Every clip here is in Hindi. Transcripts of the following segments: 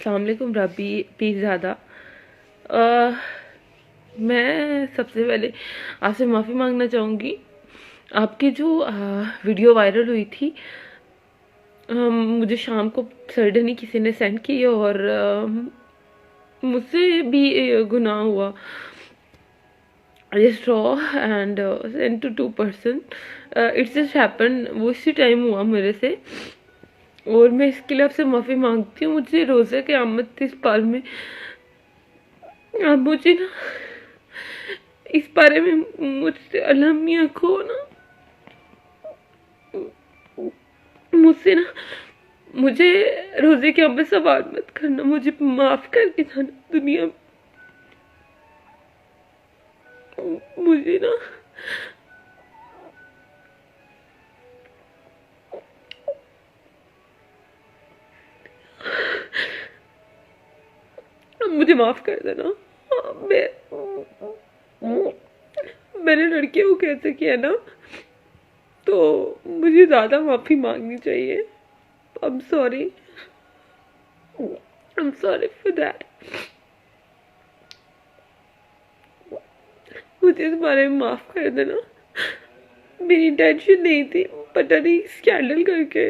अस्सलाम वालेकुम रबी पीरज़ादा। मैं सबसे पहले आपसे माफ़ी मांगना चाहूँगी। आपकी जो वीडियो वायरल हुई थी, मुझे शाम को सडनली किसी ने सेंड की और मुझसे भी गुनाह हुआ। Just raw and send to 2 person. It's just happen, वो इसी टाइम हुआ मेरे से और मैं इसके लिए आपसे माफ़ी मांगती हूँ। मुझे रोज़े क़यामत इस बारे में आप मुझे ना इस बारे में मुझसे अल्लाह मियाँ को ना मुझसे ना मुझे रोज़े क़यामत सवाल मत करना, मुझे माफ़ करके जाना दुनिया में। मुझे ना मुझे माफ़ कर देना। मैंने लड़कियों को कैसे किया ना, तो मुझे ज़्यादा माफ़ी मांगनी चाहिए। I'm sorry. I'm sorry for that. मुझे इस बारे में माफ़ कर देना। मेरी इंटेंशन नहीं थी, पता नहीं स्कैंडल करके।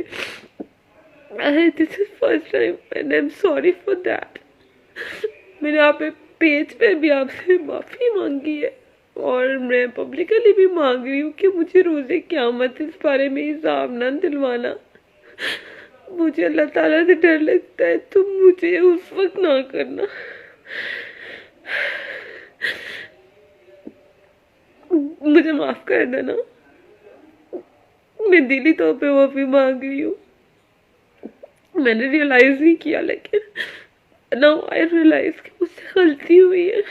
This is first time and I am sorry for that. मैंने आप पेज पे भी आपसे माफ़ी मांगी है और मैं पब्लिकली भी मांग रही हूँ कि मुझे रोज़े क़यामत इस बारे में हिसाब ना दिलवाना। मुझे अल्लाह ताला से डर लगता है, तो मुझे उस वक्त ना करना। मुझे माफ़ कर देना। मैं दिली तौर पे माफ़ी मांग रही हूँ। मैंने रियलाइज़ नहीं किया, लेकिन नाउ आई रियलाइज़ कि मुझसे गलती हुई है।